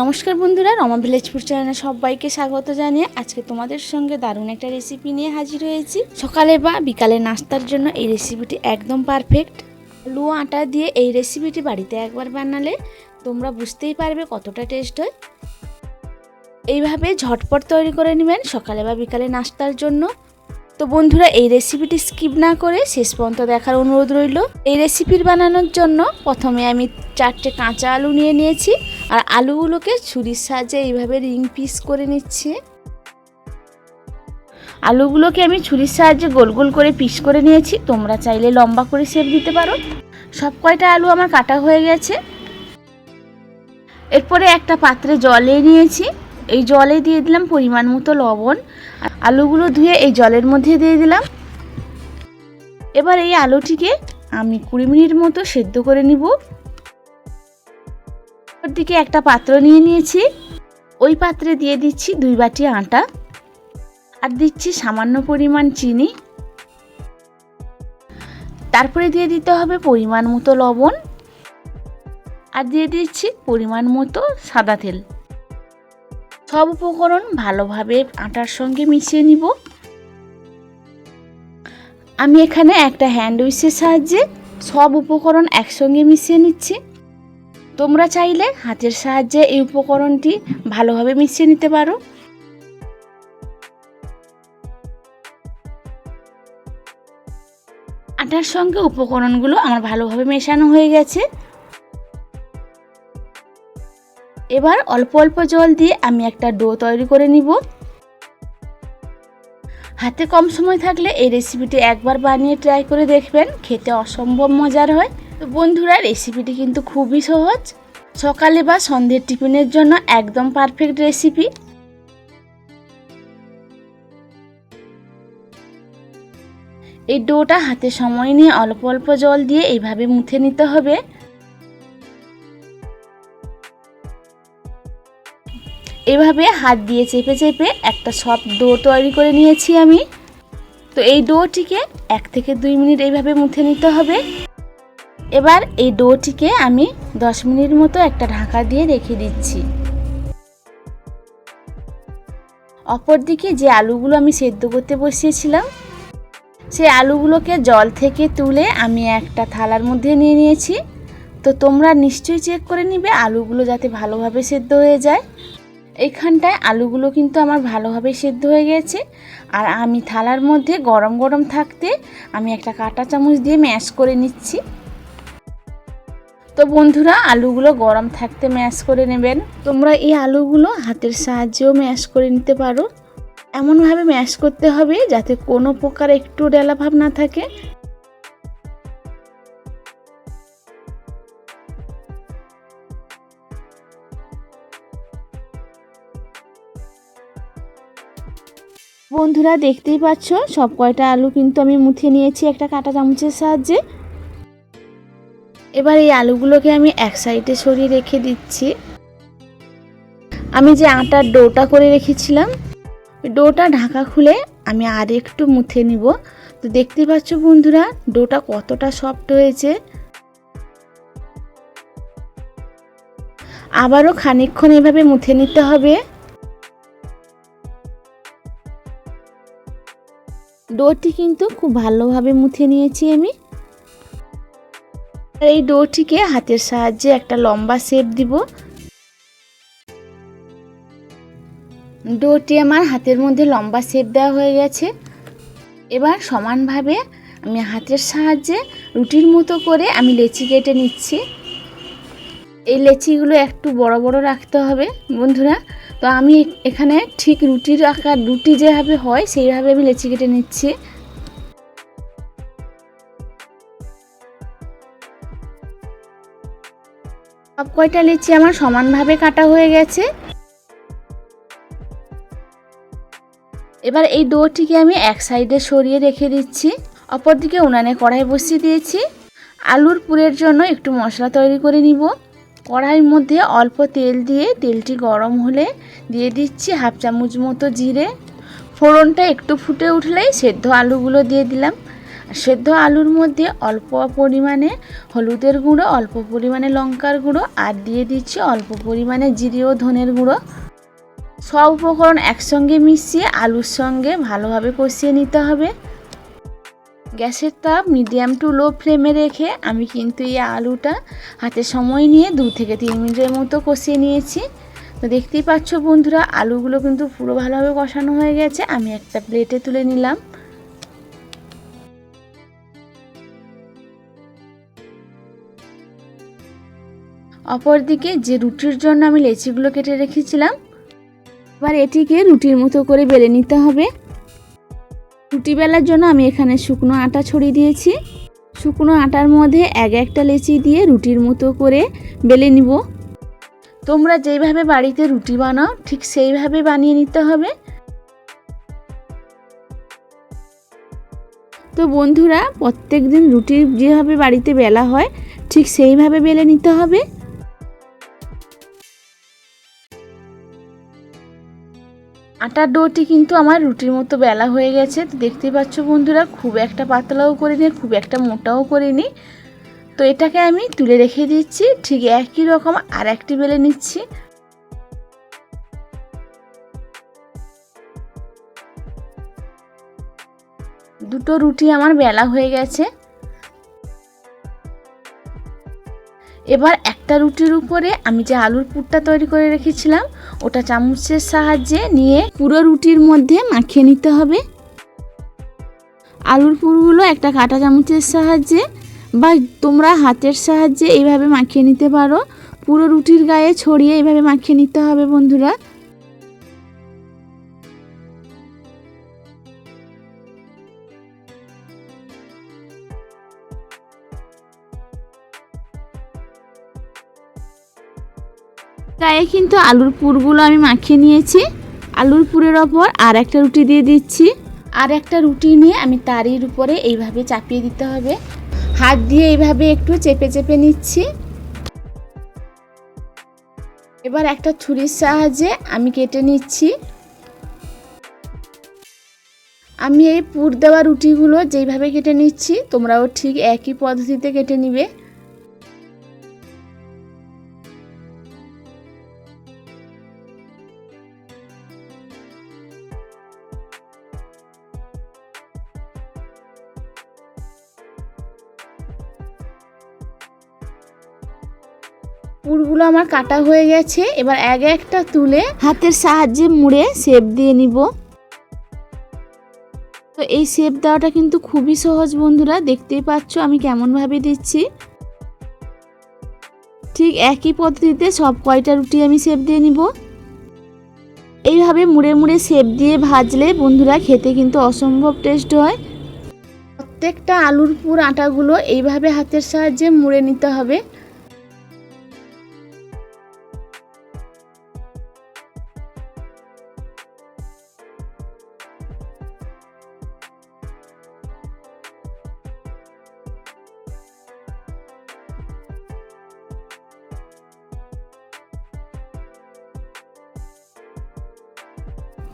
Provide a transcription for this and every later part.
নমস্কার বন্ধুরা, Rama village food চ্যানেলে সবাইকে স্বাগত জানিয়ে আজকে তোমাদের সঙ্গে দারুণ একটা রেসিপি নিয়ে হাজির হয়েছি। সকালে বা বিকালে নাস্তার জন্য এই রেসিপিটি একদম পারফেক্ট। আলু আটা দিয়ে এই রেসিপিটি বাড়িতে একবার বানালে তোমরা বুঝতেই পারবে কতটা টেস্ট হয়। এইভাবে ঝটপট তৈরি করে নেবেন সকালে বা বিকালে নাস্তার জন্য। তো বন্ধুরা, এই রেসিপিটি স্কিপ না করে শেষ পর্যন্ত দেখার অনুরোধ রইল। এই রেসিপির বানানোর জন্য প্রথমে আমি 4টে কাঁচা আলু নিয়ে নিয়েছি আর আলুগুলোকে ছুরির সাহায্যে এইভাবে রিং পিস করে নিচ্ছি। আলুগুলোকে আমি ছুরির সাহায্যে গোল গোল করে পিস করে নিয়েছি, তোমরা চাইলে লম্বা করে শেপ দিতে পারো। সব কয়টা আলু আমার কাটা হয়ে গেছে। এরপরে একটা পাত্রে জল নিয়েছি, এই জলে দিয়ে দিলাম পরিমাণ মতো লবণ। আলুগুলো ধুয়ে এই জলের মধ্যে দিয়ে দিলাম। এবার এই আলুটিকে আমি 20 মিনিট মতো সেদ্ধ করে নিব। দিকে একটা পাত্র নিয়ে নিয়েছি, ওই পাত্রে দিয়ে দিচ্ছি 2 বাটি আটা আর দিচ্ছি সামান্য পরিমাণ চিনি। তারপরে দিয়ে দিতে হবে পরিমাণ মতো লবণ আর দিয়ে দিচ্ছি পরিমাণ মতো সাদা তেল। সব উপকরণ ভালোভাবে আটার সঙ্গে মিশিয়ে নিব। আমি এখানে একটা হ্যান্ড উইচের সাহায্যে সব উপকরণ একসঙ্গে মিশিয়ে নিচ্ছি। তোমরা চাইলে হাতের সাহায্যে এই উপকরণটি ভালোভাবে মিশিয়ে নিতে পারো। আটার সঙ্গে উপকরণগুলো আমার ভালোভাবে মেশানো হয়ে গেছে। এবার অল্প অল্প জল দিয়ে আমি একটা ডো তৈরি করে নিব। হাতে কম সময় থাকলে এই রেসিপিটি একবার বানিয়ে ট্রাই করে দেখবেন, খেতে অসম্ভব মজার হয়। তো বন্ধুরা, রেসিপিটি কিন্তু খুবই সহজ, সকালে বা সন্ধ্যের টিফিনের জন্য একদম পারফেক্ট রেসিপি। এই ডোটা হাতে সময় নিয়ে অল্প অল্প জল দিয়ে এইভাবে মুথে নিতে হবে। এভাবে হাত দিয়ে চেপে চেপে একটা সফট ডো তৈরি করে নিয়েছি আমি। তো এই ডোটিকে 1 থেকে 2 মিনিট এইভাবে মুথে নিতে হবে। এবার এই ডোটিকে আমি 10 মিনিট মতো একটা ঢাকা দিয়ে রেখে দিচ্ছি। অপরদিকে যে আলুগুলো আমি সেদ্ধ করতে বসিয়েছিলাম, সেই আলুগুলোকে জল থেকে তুলে আমি একটা থালার মধ্যে নিয়ে নিয়েছি। তো তোমরা নিশ্চয়ই চেক করে নিবে আলুগুলো যাতে ভালোভাবে সেদ্ধ হয়ে যায়। এইখানটায় আলুগুলো কিন্তু আমার ভালোভাবে সেদ্ধ হয়ে গেছে। আর আমি থালার মধ্যে গরম গরম থাকতে আমি একটা কাঁটা চামচ দিয়ে ম্যাশ করে নিচ্ছি। তো বন্ধুরা, আলুগুলো গরম থাকতে ম্যাশ করে নেবেন। তোমরা এই আলুগুলো হাতের সাহায্যেও ম্যাশ করে নিতে পারো। এমনভাবে ম্যাশ করতে হবে যাতে কোনো প্রকার একটু ডেলা ভাব না থাকে। বন্ধুরা, দেখতেই পাচ্ছ সব কয়টা আলু কিন্তু আমি মুথে নিয়েছি একটা কাঁটা চামচের সাহায্যে। এবার এই আলুগুলোকে আমি এক সাইডে সরিয়ে রেখে দিচ্ছি। আমি যে আটার ডোটা করে রেখেছিলাম, ডোটা ঢাকা খুলে আমি আর একটু মুথে নিব। তো দেখতেই পাচ্ছ বন্ধুরা, ডোটা কতটা সফট হয়েছে। আবারও খানিকক্ষণ এভাবে মুথে নিতে হবে। ডোটি কিন্তু খুব ভালোভাবে মুথে নিয়েছি আমি। আর এই ডোটিকে হাতের সাহায্যে একটা লম্বা শেপ দিব। ডোটি আমার হাতের মধ্যে লম্বা শেপ দেওয়া হয়ে গেছে। এবার সমানভাবে আমি হাতের সাহায্যে রুটির মতো করে আমি লেচি কেটে নিচ্ছি। এই লেচিগুলো একটু বড় বড় রাখতে হবে বন্ধুরা। তো আমি এখানে ঠিক রুটির আকার, রুটি যেভাবে হয় সেইভাবে আমি লেচি কেটে নিচ্ছি। সব কয়টা লেচি আমার সমানভাবে কাটা হয়ে গেছে। এবার এই ডোটিকে আমি এক সাইডে সরিয়ে রেখে দিচ্ছি। অপরদিকে উনানে কড়াই বসিয়ে দিয়েছি। আলুর পুরের জন্য একটু মশলা তৈরি করে নিব। কড়াইয়ের মধ্যে অল্প তেল দিয়ে তেলটি গরম হলে দিয়ে দিচ্ছি 1/2 চামচ মতো জিরে। ফোড়নটা একটু ফুটে উঠলেই সেদ্ধ আলুগুলো দিয়ে দিলাম। সেদ্ধ আলুর মধ্যে অল্প পরিমাণে হলুদের গুঁড়ো, অল্প পরিমাণে লঙ্কার গুঁড়ো আর দিয়ে দিচ্ছি অল্প পরিমাণে জিরে ও ধনের গুঁড়ো। সব উপকরণ একসঙ্গে মিশিয়ে আলুর সঙ্গে ভালোভাবে কষিয়ে নিতে হবে। গ্যাসের তাপ মিডিয়াম টু লো ফ্লেমে রেখে আমি কিন্তু এই আলুটা হাতে সময় নিয়ে 2 থেকে 3 মিনিটের মতো কষিয়ে নিয়েছি। তো দেখতেই পাচ্ছ বন্ধুরা, আলুগুলো কিন্তু পুরো ভালোভাবে কষানো হয়ে গেছে। আমি একটা প্লেটে তুলে নিলাম। অপরদিকে যে রুটির জন্য আমি লেচিগুলো কেটে রেখেছিলাম, এবার এটিকে রুটির মতো করে বেলে নিতে হবে। রুটি বেলার জন্য আমি এখানে শুকনো আটা ছড়িয়ে দিয়েছি। শুকনো আটার মধ্যে একটা লেচি দিয়ে রুটির মতো করে বেলে নিব। তোমরা যেইভাবে বাড়িতে রুটি বানাও ঠিক সেইভাবে বানিয়ে নিতে হবে। তো বন্ধুরা, প্রত্যেক দিন রুটি যেভাবে বাড়িতে বেলা হয় ঠিক সেইভাবে বেলে নিতে হবে। আটার ডোটি কিন্তু আমার রুটির মতো বেলা হয়ে গেছে। তো দেখতেই পাচ্ছ বন্ধুরা, খুব একটা পাতলাও করিনি, খুব একটা মোটাও করিনি। তো এটাকে আমি তুলে রেখে দিচ্ছি। ঠিক একই রকম আর একটি বেলে নিচ্ছি। দুটো রুটি আমার বেলা হয়ে গেছে। এবার একটা রুটির উপরে আমি যে আলুর পুরটা তৈরি করে রেখেছিলাম ওটা চামচের সাহায্যে নিয়ে পুরো রুটির মধ্যে মাখিয়ে নিতে হবে। আলুর পুরগুলো একটা কাঁটা চামচের সাহায্যে বা তোমরা হাতের সাহায্যে এইভাবে মাখিয়ে নিতে পারো। পুরো রুটির গায়ে ছড়িয়ে এইভাবে মাখিয়ে নিতে হবে বন্ধুরা। গায়ে কিন্তু আলুর পুরগুলো আমি মাখিয়ে নিয়েছি। আলুর পুরের ওপর আর একটা রুটি দিয়ে দিচ্ছি। আর একটা রুটি নিয়ে আমি তারির উপরে এইভাবে চাপিয়ে দিতে হবে। হাত দিয়ে এইভাবে একটু চেপে চেপে নিচ্ছি। এবার একটা ছুরির সাহায্যে আমি কেটে নিচ্ছি। আমি এই পুর দেওয়া রুটিগুলো যেইভাবে কেটে নিচ্ছি তোমরাও ঠিক একই পদ্ধতিতে কেটে নিবে। পুরগুলো আমার কাটা হয়ে গেছে। এবার একটা তুলে হাতের সাহায্যে মুড়ে শেপ দিয়ে নিব। তো এই শেপ দেওয়াটা কিন্তু খুবই সহজ বন্ধুরা, দেখতেই পাচ্ছ আমি কেমন ভাবে দিচ্ছি। ঠিক একই পদ্ধতিতে সব কয়টা রুটি আমি শেপ দিয়ে নিব। এইভাবে মুড়ে মুড়ে শেপ দিয়ে ভাজলে বন্ধুরা খেতে কিন্তু অসম্ভব টেস্ট হয়। প্রত্যেকটা আলুর পুর আটাগুলো এইভাবে হাতের সাহায্যে মুড়ে নিতে হবে।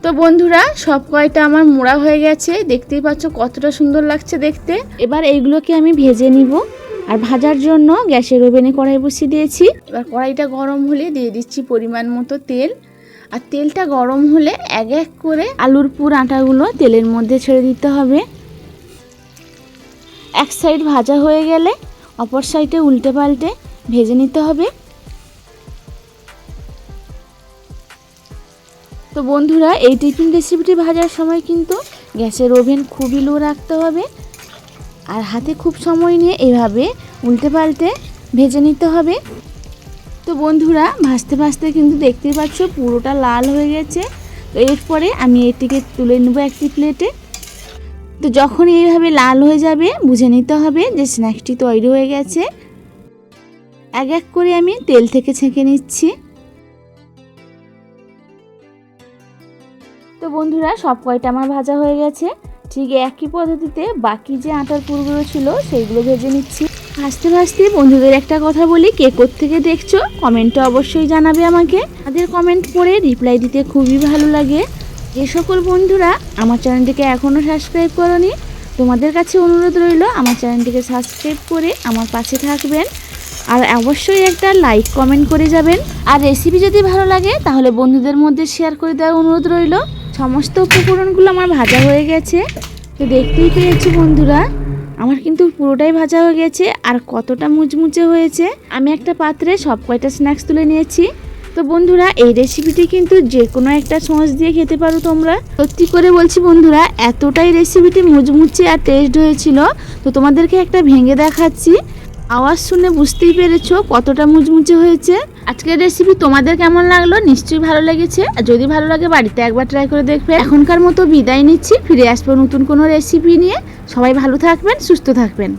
তো বন্ধুরা, সব কয়টা আমার মোড়া হয়ে গেছে। দেখতেই পাচ্ছ কতটা সুন্দর লাগছে দেখতে। এবার এইগুলোকে আমি ভেজে নিব। আর ভাজার জন্য গ্যাসের ওভেনে কড়াই বসিয়ে দিয়েছি। এবার কড়াইটা গরম হলে দিয়ে দিচ্ছি পরিমাণ মতো তেল। আর তেলটা গরম হলে এক করে আলুর পুর আটাগুলো তেলের মধ্যে ছেড়ে দিতে হবে। এক সাইড ভাজা হয়ে গেলে অপর সাইডে উল্টে পাল্টে ভেজে নিতে হবে। তো বন্ধুরা, এই টিফিন রেসিপিটি ভাজার সময় কিন্তু গ্যাসের ওভেন খুবই লো রাখতে হবে। আর হাতে খুব সময় নিয়ে এইভাবে উল্টে পাল্টে ভেজে নিতে হবে। তো বন্ধুরা, ভাজতে ভাজতে কিন্তু দেখতেই পাচ্ছ পুরোটা লাল হয়ে গেছে। তো এরপরে আমি এটিকে তুলে নেব একটি প্লেটে। তো যখন এইভাবে লাল হয়ে যাবে বুঝে নিতে হবে যে স্ন্যাক্সটি তৈরি হয়ে গেছে। এক করে আমি তেল থেকে ছেঁকে নিচ্ছি। তো বন্ধুরা, সব কয়টা আমার ভাজা হয়ে গেছে। ঠিক একই পদ্ধতিতে বাকি যে আটার পুরগুলো ছিল সেইগুলো ভেজে নিচ্ছি। ভাজতে ভাজতে বন্ধুদের একটা কথা বলি, কে কোত্থেকে দেখছো কমেন্টে অবশ্যই জানাবে আমাকে। তাদের কমেন্ট পড়ে রিপ্লাই দিতে খুবই ভালো লাগে। যে সকল বন্ধুরা আমার চ্যানেলটিকে এখনও সাবস্ক্রাইব করোনি তোমাদের কাছে অনুরোধ রইল আমার চ্যানেলটিকে সাবস্ক্রাইব করে আমার পাশে থাকবেন, আর অবশ্যই একটা লাইক কমেন্ট করে যাবেন। আর রেসিপি যদি ভালো লাগে তাহলে বন্ধুদের মধ্যে শেয়ার করে দেওয়ার অনুরোধ রইল। সমস্ত উপকরণগুলো আমার ভাজা হয়ে গেছে, তো দেখতেই পেয়েছি বন্ধুরা আমার কিন্তু পুরোটাই ভাজা হয়ে গেছে আর কতটা মুচমুচে হয়েছে। আমি একটা পাত্রে সব কয়টা স্ন্যাক্স তুলে নিয়েছি। তো বন্ধুরা এই রেসিপিটি কিন্তু যে কোনো একটা সস দিয়ে খেতে পারো তোমরা। সত্যি করে বলছি বন্ধুরা, এতটাই রেসিপিটি মুচমুচে আর টেস্ট হয়েছিল। তো তোমাদেরকে একটা ভেঙে দেখাচ্ছি, আওয়াজ শুনে বুঝতেই পেরেছো কতটা মুচমুচে হয়েছে। আজকের রেসিপি তোমাদের কেমন লাগলো নিশ্চয়ই ভালো লেগেছে, আর যদি ভালো লাগে বাড়িতে একবার ট্রাই করে দেখবে। এখনকার মতো বিদায় নিচ্ছি, ফিরে আসবো নতুন কোনো রেসিপি নিয়ে। সবাই ভালো থাকবেন, সুস্থ থাকবেন।